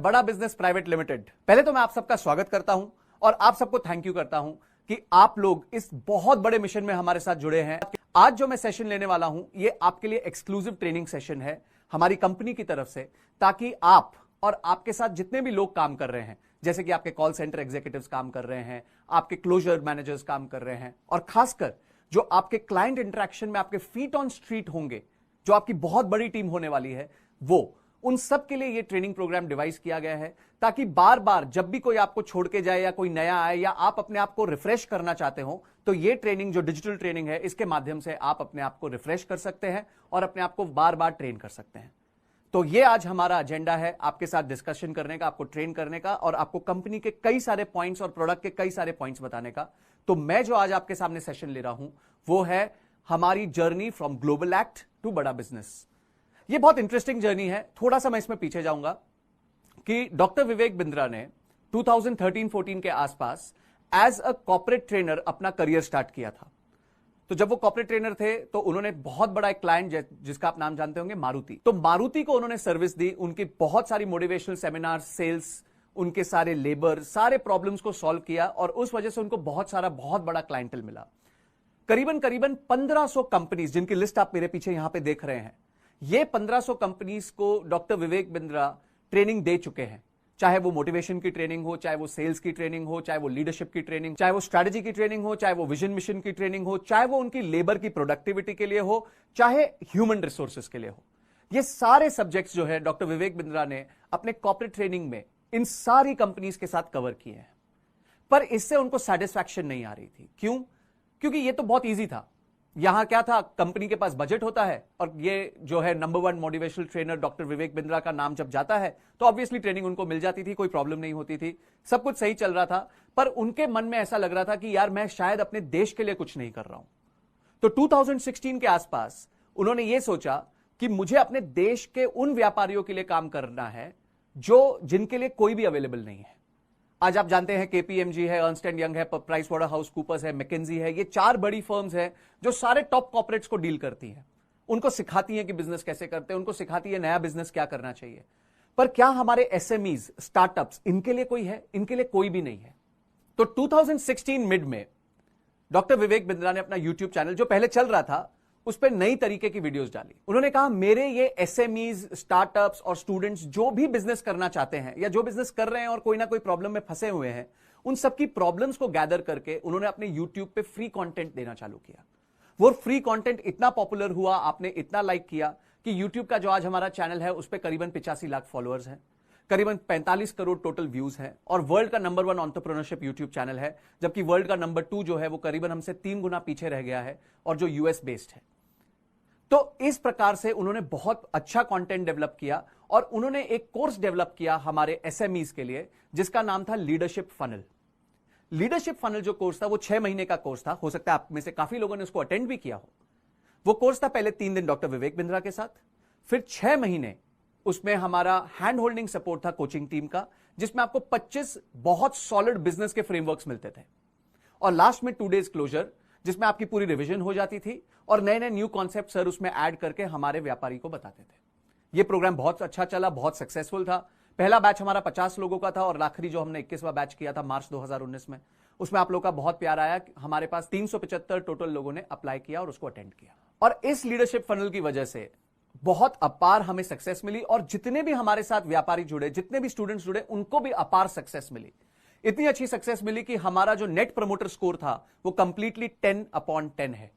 बड़ा business private limited. पहले तो मैं आप सबका स्वागत करता हूं और आप सबको थैंक यू करता हूं कि आप लोग इस बहुत बड़े मिशन में हमारे साथ जुड़े हैं। आज जो मैं सेशन लेने वाला हूं ये आपके लिए एक्सक्लूसिव ट्रेनिंग सेशन है हमारी कंपनी की तरफ से, ताकि आप और आपके साथ जितने भी लोग काम कर रहे हैं, जैसे कि आपके कॉल सेंटर एग्जीक्यूटिव्स काम कर रहे हैं, आपके क्लोजर मैनेजर्स काम कर रहे हैं, और खासकर जो आपके क्लाइंट इंटरेक्शन में आपके फीट ऑन स्ट्रीट होंगे, जो आपकी बहुत बड़ी टीम होने वाली है, वो उन सब के लिए ये ट्रेनिंग प्रोग्राम डिवाइस किया गया है, ताकि बार बार जब भी कोई आपको छोड़ के जाए या कोई नया आए या आप अपने आप को रिफ्रेश करना चाहते हो, तो ये ट्रेनिंग जो डिजिटल ट्रेनिंग है इसके माध्यम से आप अपने आप को रिफ्रेश कर सकते हैं और अपने आप को बार बार ट्रेन कर सकते हैं। तो ये आज हमारा एजेंडा है आपके साथ डिस्कशन करने का, आपको ट्रेन करने का और आपको कंपनी के कई सारे पॉइंट्स और प्रोडक्ट के कई सारे पॉइंट्स बताने का। तो मैं जो आज आपके सामने सेशन ले रहा हूं वो है हमारी journey from global act to Bada Business. ये बहुत इंटरेस्टिंग जर्नी है। थोड़ा सा मैं इसमें पीछे जाऊंगा कि डॉक्टर विवेक बिंद्रा ने 2013-14 के आसपास एज अ कॉर्पोरेट ट्रेनर अपना करियर स्टार्ट किया था। तो जब वो कॉर्पोरेट ट्रेनर थे तो उन्होंने बहुत बड़ा एक क्लाइंट जिसका आप नाम जानते होंगे, मारुति। तो मारुति को उन्होंने सर्विस दी, उनकी बहुत सारी मोटिवेशनल सेमिनार, सेल्स, उनके सारे लेबर, सारे प्रॉब्लम्स को सॉल्व किया और उस वजह से उनको बहुत बड़ा क्लाइंटल मिला। करीबन 1500 कंपनीज, जिनकी लिस्ट आप मेरे पीछे यहां पे देख रहे हैं, ये 1500 कंपनीज को डॉक्टर विवेक बिंद्रा ट्रेनिंग दे चुके हैं। चाहे वो मोटिवेशन की ट्रेनिंग हो, चाहे वो सेल्स की ट्रेनिंग हो, चाहे वो लीडरशिप की ट्रेनिंग, चाहे वो स्ट्रैटेजी की ट्रेनिंग हो, चाहे वो विजन मिशन की ट्रेनिंग हो, चाहे वो उनकी लेबर की प्रोडक्टिविटी के लिए हो, चाहे ह्यूमन रिसोर्सेज के लिए हो। ये सारे सब्जेक्ट्स जो है डॉक्टर विवेक बिंद्रा ने अपने कॉर्पोरेट ट्रेनिंग में इन सारी कंपनीज के साथ कवर किए हैं। पर इससे उनको सेटिस्फैक्शन नहीं आ रही थी। क्यों? क्योंकि ये तो बहुत ईजी था। यहां क्या था, कंपनी के पास बजट होता है और ये जो है number 1 motivational trainer doctor Vivek Bindra का नाम जब जाता है तो ऑब्वियसली ट्रेनिंग उनको मिल जाती थी, कोई प्रॉब्लम नहीं होती थी, सब कुछ सही चल रहा था। पर उनके मन में ऐसा लग रहा था कि यार मैं शायद अपने देश के लिए कुछ नहीं कर रहा हूं। तो 2016 के आसपास उन्होंने ये सोचा कि मुझे अपने देश के उन व्यापारियों के लिए काम करना है जिनके लिए कोई भी अवेलेबल नहीं है। आज आप जानते हैं केपीएमजी है, अर्नस्ट एंड यंग है, प्राइस वाटर हाउस कूपर्स है, मैकेंजी है, ये 4 बड़ी फर्म्स हैं जो सारे टॉप कॉर्पोरेट्स को डील करती हैं। उनको सिखाती हैं कि बिजनेस कैसे करते हैं, उनको सिखाती है नया बिजनेस क्या करना चाहिए। पर क्या हमारे एसएमईज, स्टार्टअप्स, इनके लिए कोई है? इनके लिए कोई भी नहीं है। तो 2016 मिड में डॉक्टर विवेक बिंद्रा ने अपना यूट्यूब चैनल, जो पहले चल रहा था, उस पर नई तरीके की वीडियोस डाली। उन्होंने कहा मेरे ये एसएमईज, स्टार्टअप्स और स्टूडेंट्स जो भी बिजनेस करना चाहते हैं या जो बिजनेस कर रहे हैं और कोई ना कोई प्रॉब्लम में फंसे हुए हैं, उन सबकी प्रॉब्लम्स को गैदर करके उन्होंने अपने यूट्यूब पे फ्री कंटेंट देना चालू किया। वो फ्री कंटेंट इतना पॉपुलर हुआ, आपने इतना लाइक किया कि यूट्यूब का जो आज हमारा चैनल है उस पर करीबन 85 लाख फॉलोअर्स हैं, करीबन 45 करोड़ टोटल व्यूज हैं और वर्ल्ड का नंबर 1 एंटरप्रेन्योरशिप यूट्यूब चैनल है, जबकि वर्ल्ड का नंबर 2 जो है वो करीबन हमसे 3 गुना पीछे रह गया है और जो यूएस बेस्ड है। तो इस प्रकार से उन्होंने बहुत अच्छा कंटेंट डेवलप किया और उन्होंने एक कोर्स डेवलप किया हमारे एसएमईज के लिए, जिसका नाम था लीडरशिप फनल। लीडरशिप फनल जो कोर्स था वो 6 महीने का कोर्स था। हो सकता है आप में से काफी लोगों ने उसको अटेंड भी किया हो। वो कोर्स था पहले 3 दिन डॉक्टर विवेक बिंद्रा के साथ, फिर 6 महीने उसमें हमारा हैंड होल्डिंग सपोर्ट था कोचिंग टीम का, जिसमें आपको 25 बहुत सॉलिड बिजनेस के फ्रेमवर्क्स मिलते थे, और लास्ट में 2 डेज क्लोजर, जिसमें आपकी पूरी रिवीजन हो जाती थी और नए नए न्यू कॉन्सेप्ट सर उसमें ऐड करके हमारे व्यापारी को बताते थे। यह प्रोग्राम बहुत अच्छा चला, बहुत सक्सेसफुल था। पहला बैच हमारा 50 लोगों का था और आखिरी जो हमने 21वां बैच किया था मार्च 2019 में, उसमें आप लोगों का बहुत प्यार आया। हमारे पास 375 टोटल लोगों ने अप्लाई किया और उसको अटेंड किया, और इस लीडरशिप फनल की वजह से बहुत अपार हमें सक्सेस मिली और जितने भी हमारे साथ व्यापारी जुड़े, जितने भी स्टूडेंट्स जुड़े, उनको भी अपार सक्सेस मिली। इतनी अच्छी सक्सेस मिली कि हमारा जो नेट प्रमोटर स्कोर था वो कंप्लीटली 10/10 है।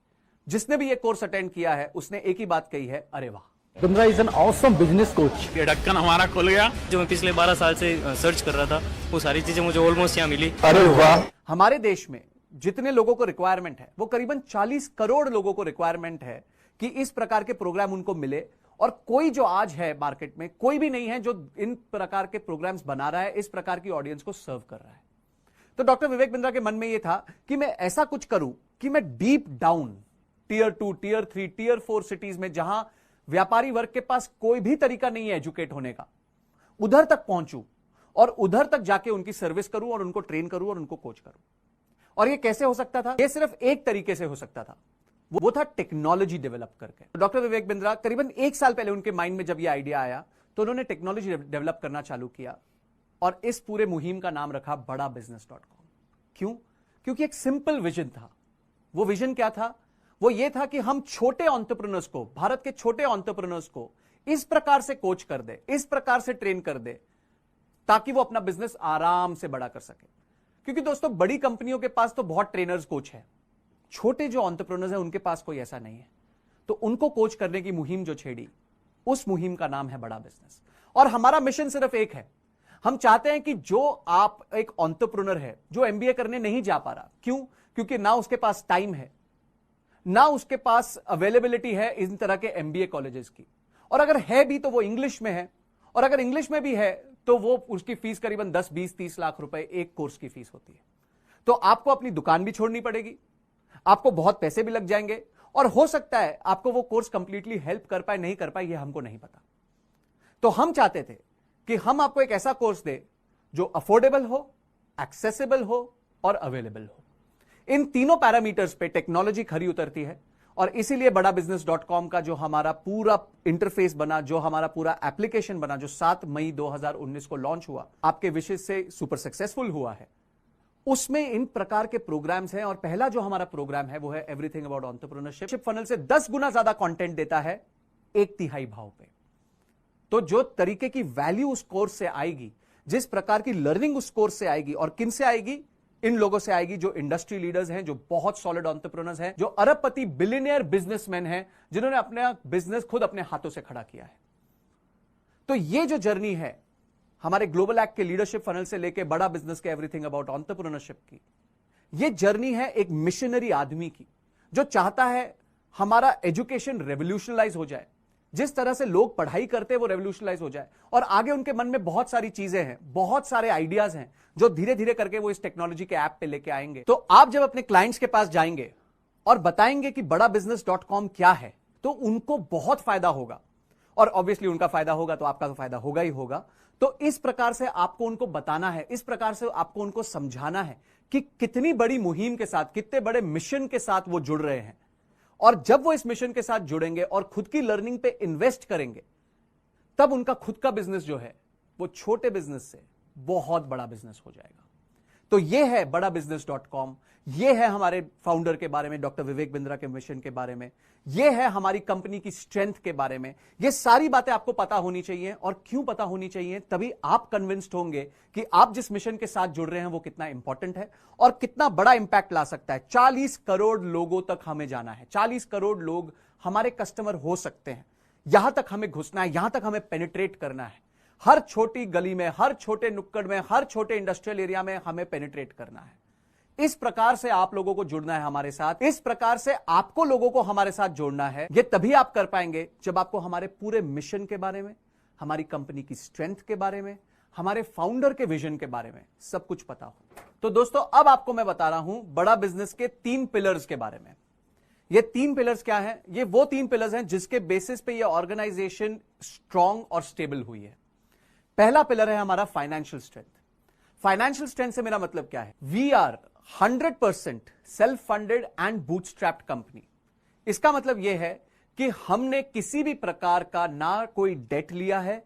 जिसने भी ये कोर्स अटेंड किया है उसने एक ही बात कही है, अरे वाह, Bindra is an awesome business coach. ये ढक्कन हमारा खुल गया। जो मैं पिछले 12 साल से सर्च कर रहा था वो सारी चीजें मुझे ऑलमोस्ट यहाँ मिली। अरे वाह। हमारे देश में जितने लोगों को रिक्वायरमेंट है वो करीबन 40 करोड़ लोगों को रिक्वायरमेंट है कि इस प्रकार के प्रोग्राम उनको मिले, और कोई जो आज है मार्केट में कोई भी नहीं है जो इन प्रकार के प्रोग्राम्स बना रहा है, इस प्रकार की ऑडियंस को सर्व कर रहा है। तो डॉक्टर विवेक बिंद्रा के मन में यह था कि मैं ऐसा कुछ करूं कि मैं deep down tier 2, tier 3, tier 4 cities में, जहां व्यापारी वर्ग के पास कोई भी तरीका नहीं है एजुकेट होने का, उधर तक पहुंचूं और उधर तक जाके उनकी सर्विस करूं और उनको ट्रेन करूं और उनको कोच करूं। और यह कैसे हो सकता था? यह सिर्फ एक तरीके से हो सकता था, वो था टेक्नोलॉजी डेवलप करके। डॉक्टर विवेक बिंद्रा करीबन 1 साल पहले उनके माइंड में जब यह आइडिया आया तो उन्होंने टेक्नोलॉजी डेवलप करना चालू किया और इस पूरे मुहिम का नाम रखा बड़ा बिजनेस.com। क्यों? क्योंकि एक सिंपल विजन था। वो विजन क्या था? वो ये था कि हम छोटे एंटरप्रेन्योर्स को, भारत के छोटे एंटरप्रेन्योर्स को इस प्रकार से कोच कर दे, इस प्रकार से ट्रेन कर दे, ताकि वो अपना बिजनेस आराम से बड़ा कर सके। क्योंकि दोस्तों, बड़ी कंपनियों के पास तो बहुत ट्रेनर्स, कोच है, छोटे जो एंटरप्रेन्योर्स हैं उनके पास कोई ऐसा नहीं है। तो उनको कोच करने की मुहिम जो छेड़ी, उस मुहिम का नाम है बड़ा बिजनेस। और हमारा मिशन सिर्फ एक है, हम चाहते हैं कि जो आप एक एंटरप्रेन्योर है जो एमबीए करने नहीं जा पा रहा, क्यों? क्योंकि ना उसके पास टाइम है, ना उसके पास अवेलेबिलिटी है इन तरह के एमबीए कॉलेजेस की, और अगर है भी तो वो इंग्लिश में है, और अगर इंग्लिश में भी है तो वो उसकी फीस करीबन 10, 20, 30 लाख रुपए एक कोर्स की फीस होती है। तो आपको अपनी दुकान भी छोड़नी पड़ेगी, आपको बहुत पैसे भी लग जाएंगे, और हो सकता है आपको वो कोर्स कंप्लीटली हेल्प कर पाए, नहीं कर पाए, ये हमको नहीं पता। तो हम चाहते थे कि हम आपको एक ऐसा कोर्स दे जो अफोर्डेबल हो, एक्सेसिबल हो और अवेलेबल हो। इन तीनों पैरामीटर्स पे टेक्नोलॉजी खरी उतरती है, और इसीलिए बड़ा बिजनेस.com का जो हमारा पूरा इंटरफेस बना, जो हमारा पूरा एप्लीकेशन बना, जो 7 मई 2019 को लॉन्च हुआ, आपके विशेष से सुपर सक्सेसफुल हुआ है, उसमें इन प्रकार के प्रोग्राम्स हैं। और पहला जो हमारा प्रोग्राम है वो है एवरीथिंग अबाउट एंटरप्रेन्योरशिप। फनल से 10 गुना ज्यादा कंटेंट देता है 1/3 भाव पे। तो जो तरीके की वैल्यू उस कोर्स से आएगी, जिस प्रकार की लर्निंग उस कोर्स से आएगी, और किन से आएगी? इन लोगों से आएगी जो इंडस्ट्री लीडर्स हैं, जो बहुत सॉलिड एंटरप्रेन्योर्स हैं, जो अरबपति बिलियनियर बिजनेसमैन हैं, जिन्होंने अपना बिजनेस खुद अपने हाथों से खड़ा किया है। तो ये जो जर्नी है हमारे ग्लोबल एक्ट के लीडरशिप फनल से लेके बड़ा बिजनेस के एवरीथिंग अबाउट एंटरप्रेन्योरशिप की, ये जर्नी है एक मिशनरी आदमी की, जो चाहता है हमारा एजुकेशन रेवोल्यूशनलाइज हो जाए, जिस तरह से लोग पढ़ाई करते हैं वो रेवोल्यूशनलाइज हो जाए, और आगे उनके मन में बहुत सारी चीजें हैं, बहुत सारे आइडियाज हैं, जो धीरे धीरे करके वो इस टेक्नोलॉजी के ऐप पे लेके आएंगे। तो आप जब अपने क्लाइंट्स के पास जाएंगे और बताएंगे कि बड़ा बिजनेस.com क्या है, तो उनको बहुत फायदा होगा, और ऑब्वियसली उनका फायदा होगा तो आपका तो फायदा होगा ही होगा। तो इस प्रकार से आपको उनको बताना है, इस प्रकार से आपको उनको समझाना है कि कितनी बड़ी मुहिम के साथ, कितने बड़े मिशन के साथ वो जुड़ रहे हैं। और जब वो इस मिशन के साथ जुड़ेंगे और खुद की लर्निंग पे इन्वेस्ट करेंगे, तब उनका खुद का बिजनेस जो है वो छोटे बिजनेस से बहुत बड़ा बिजनेस हो जाएगा। तो ये है बड़ा बिजनेस.com, ये है हमारे फाउंडर के बारे में, डॉक्टर विवेक बिंद्रा के मिशन के बारे में, ये है हमारी कंपनी की स्ट्रेंथ के बारे में। ये सारी बातें आपको पता होनी चाहिए, और क्यों पता होनी चाहिए? तभी आप कन्विंस्ड होंगे कि आप जिस मिशन के साथ जुड़ रहे हैं वो कितना इंपॉर्टेंट है और कितना बड़ा इंपैक्ट ला सकता है। 40 करोड़ लोगों तक हमें जाना है, 40 करोड़ लोग हमारे कस्टमर हो सकते हैं, यहां तक हमें घुसना है, यहां तक हमें पेनिट्रेट करना है। हर छोटी गली में, हर छोटे नुक्कड़ में, हर छोटे इंडस्ट्रियल एरिया में हमें पेनिट्रेट करना है। इस प्रकार से आप लोगों को जुड़ना है हमारे साथ, इस प्रकार से आपको लोगों को हमारे साथ जोड़ना है। ये तभी आप कर पाएंगे जब आपको हमारे पूरे मिशन के बारे में, हमारी कंपनी की स्ट्रेंथ के बारे में, हमारे फाउंडर के विजन के बारे में सब कुछ पता हो। तो दोस्तों, अब आपको मैं बता रहा हूं बड़ा बिजनेस के 3 पिलर्स के बारे में। ये 3 पिलर्स क्या हैं? ये वो 3 पिलर्स हैं जिसके बेसिस पे ये ऑर्गेनाइजेशन स्ट्रांग और स्टेबल हुई है। पहला पिलर है हमारा फाइनेंशियल स्ट्रेंथ। फाइनेंशियल स्ट्रेंथ से मेरा मतलब क्या है? We are 100% self funded and bootstrapped company. इसका मतलब यह है कि हमने किसी भी प्रकार का ना कोई डेट लिया है,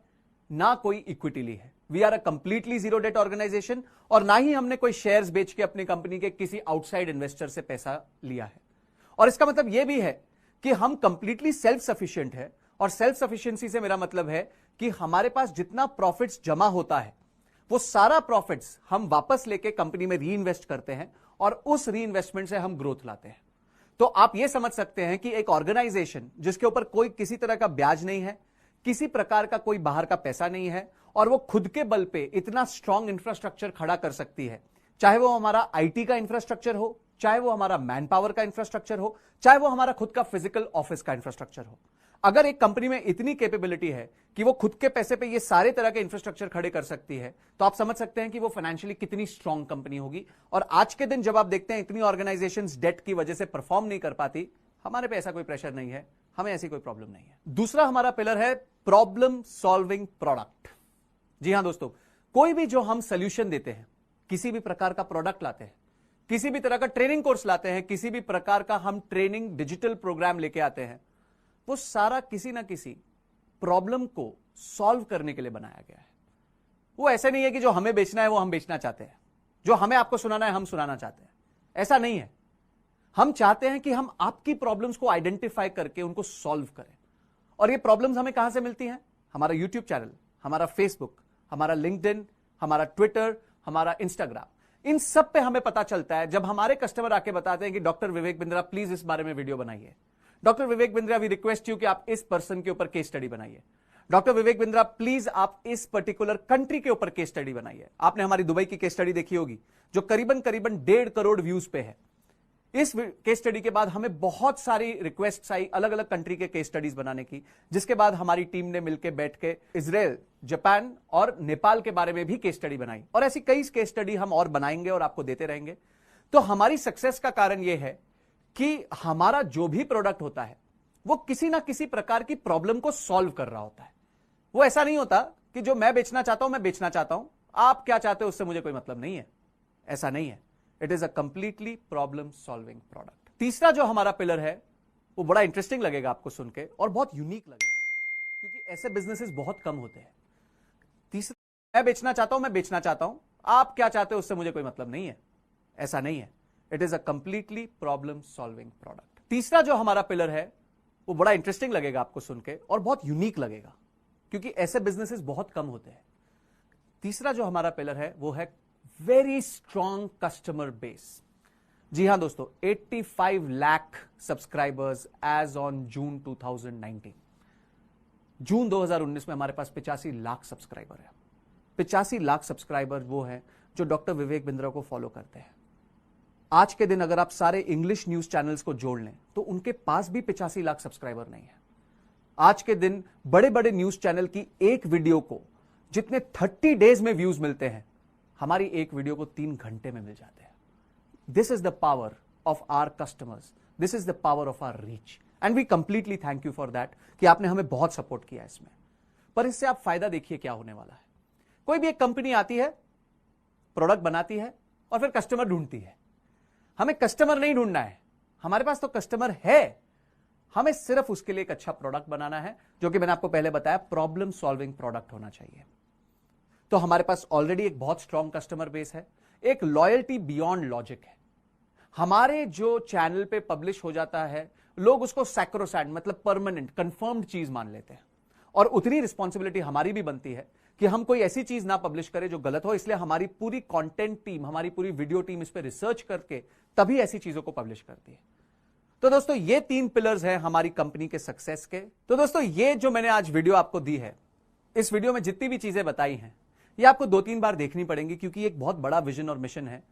ना कोई इक्विटी ली है। We are a completely zero debt organisation, और ना ही हमने कोई शेयर्स बेच के अपनी कंपनी के किसी आउटसाइड इन्वेस्टर से पैसा लिया है। और इसका मतलब यह भी है कि हम कंप्लीटली सेल्फ सफिशिएंट है, और सेल्फ सफिशिएंसी से मेरा मतलब है कि हमारे पास जितना प्रॉफिट्स जमा होता है वो सारा प्रॉफिट्स हम वापस लेके कंपनी में री इन्वेस्ट करते हैं, और उस री इन्वेस्टमेंट से हम ग्रोथ लाते हैं। तो आप ये समझ सकते हैं कि एक ऑर्गेनाइजेशन जिसके ऊपर कोई किसी तरह का ब्याज नहीं है, किसी प्रकार का कोई बाहर का पैसा नहीं है, और वो खुद के बल पे इतना स्ट्रांग इंफ्रास्ट्रक्चर खड़ा कर सकती है, चाहे वो हमारा आईटी का इंफ्रास्ट्रक्चर हो, चाहे वो हमारा मैन पावर का इंफ्रास्ट्रक्चर हो, चाहे वो हमारा खुद का फिजिकल ऑफिस का इंफ्रास्ट्रक्चर हो। अगर एक कंपनी में इतनी कैपेबिलिटी है कि वो खुद के पैसे पे ये सारे तरह के इंफ्रास्ट्रक्चर खड़े कर सकती है, तो आप समझ सकते हैं कि वो फाइनेंशियली कितनी स्ट्रांग कंपनी होगी। और आज के दिन जब आप देखते हैं इतनी ऑर्गेनाइजेशंस डेट की वजह से परफॉर्म नहीं कर पाती, हमारे पे ऐसा कोई प्रेशर नहीं है, हमें ऐसी कोई प्रॉब्लम नहीं है। दूसरा हमारा पिलर है प्रॉब्लम सॉल्विंग प्रोडक्ट। जी हां दोस्तों, कोई भी जो हम सोल्यूशन देते हैं, किसी भी प्रकार का प्रोडक्ट लाते हैं, किसी भी तरह का ट्रेनिंग कोर्स लाते हैं, किसी भी प्रकार का हम ट्रेनिंग डिजिटल प्रोग्राम लेके आते हैं, वो सारा किसी ना किसी प्रॉब्लम को सॉल्व करने के लिए बनाया गया है। वो ऐसे नहीं है कि जो हमें बेचना है वो हम बेचना चाहते हैं, जो हमें आपको सुनाना है हम सुनाना चाहते हैं। ऐसा नहीं है। हम चाहते हैं कि हम आपकी प्रॉब्लम्स को आइडेंटिफाई करके उनको सॉल्व करें। और ये प्रॉब्लम्स हमें कहां से मिलती हैं? हमारा यूट्यूब चैनल, हमारा फेसबुक, हमारा लिंक्डइन, हमारा ट्विटर, हमारा इंस्टाग्राम, इन सब पे हमें पता चलता है जब हमारे कस्टमर आके बताते हैं कि डॉक्टर विवेक बिंद्रा प्लीज इस बारे में वीडियो बनाइए। Doctor Vivek Bindra we request you कि आप इस पर्सन के ऊपर केस स्टडी बनाइए। डॉक्टर विवेक बिंद्रा प्लीज आप इस पर्टिकुलर कंट्री के ऊपर केस स्टडी बनाइए। आपने हमारी दुबई की केस स्टडी देखी होगी जो करीबन 1.5 करोड़ व्यूज पे है। इस केस स्टडी के बाद हमें बहुत सारी रिक्वेस्ट आई अलग अलग कंट्री के केस स्टडीज बनाने की, जिसके बाद हमारी टीम ने मिलकर बैठ के इजराइल, जापान और नेपाल के बारे में भी केस स्टडी बनाई। और ऐसी कई केस स्टडी हम और बनाएंगे और आपको देते रहेंगे। तो हमारी सक्सेस का कारण यह है कि हमारा जो भी प्रोडक्ट होता है वो किसी ना किसी प्रकार की प्रॉब्लम को सॉल्व कर रहा होता है। वो ऐसा नहीं होता कि जो मैं बेचना चाहता हूं मैं बेचना चाहता हूं, आप क्या चाहते हो उससे मुझे कोई मतलब नहीं है। ऐसा नहीं है। It is a completely problem solving product. तीसरा जो हमारा पिलर है वो बड़ा इंटरेस्टिंग लगेगा आपको सुन के और बहुत यूनिक लगेगा, क्योंकि ऐसे बिजनेसेस बहुत कम होते हैं। तीसरा, मैं बेचना चाहता हूं मैं बेचना चाहता हूं, आप क्या चाहते हो उससे मुझे कोई मतलब नहीं है। ऐसा नहीं है। It is a completely problem solving product. तीसरा जो हमारा पिलर है वो बड़ा इंटरेस्टिंग लगेगा आपको सुन के और बहुत यूनिक लगेगा, क्योंकि ऐसे बिजनेसेस बहुत कम होते हैं। तीसरा जो हमारा पिलर है वो है वेरी स्ट्रॉन्ग कस्टमर बेस। जी हां दोस्तों, 85 lakh subscribers as on June 2019। June 2019 में हमारे पास 85 लाख सब्सक्राइबर है। 85 लाख सब्सक्राइबर वो हैं जो डॉक्टर विवेक बिंद्रा को फॉलो करते हैं। आज के दिन अगर आप सारे इंग्लिश न्यूज चैनल्स को जोड़ लें तो उनके पास भी 85 लाख सब्सक्राइबर नहीं है। आज के दिन बड़े बड़े न्यूज चैनल की एक वीडियो को जितने 30 डेज में व्यूज मिलते हैं, हमारी एक वीडियो को 3 घंटे में मिल जाते हैं। This is the power of our customers, this is the power of our reach, and we completely thank you for that कि आपने हमें बहुत सपोर्ट किया इसमें। पर इससे आप फायदा देखिए क्या होने वाला है। कोई भी एक कंपनी आती है, प्रोडक्ट बनाती है और फिर कस्टमर ढूंढती है। हमें कस्टमर नहीं ढूंढना है, हमारे पास तो कस्टमर है। हमें सिर्फ उसके लिए एक अच्छा प्रोडक्ट बनाना है, जो कि मैंने आपको पहले बताया प्रॉब्लम सॉल्विंग प्रोडक्ट होना चाहिए। तो हमारे पास ऑलरेडी एक बहुत स्ट्रॉन्ग कस्टमर बेस है, एक लॉयल्टी बियॉन्ड लॉजिक है। हमारे जो चैनल पे पब्लिश हो जाता है, लोग उसको सैक्रोसैंट मतलब परमानेंट कंफर्म्ड चीज मान लेते हैं। और उतनी रिस्पॉन्सिबिलिटी हमारी भी बनती है कि हम कोई ऐसी चीज ना पब्लिश करें जो गलत हो। इसलिए हमारी पूरी कंटेंट टीम, हमारी पूरी वीडियो टीम इस पर रिसर्च करके तभी ऐसी चीजों को पब्लिश करती है। तो दोस्तों ये 3 पिलर्स हैं हमारी कंपनी के सक्सेस के। तो दोस्तों ये जो मैंने आज वीडियो आपको दी है, इस वीडियो में जितनी भी चीजें बताई हैं ये आपको 2-3 बार देखनी पड़ेंगी, क्योंकि एक बहुत बड़ा विजन और मिशन है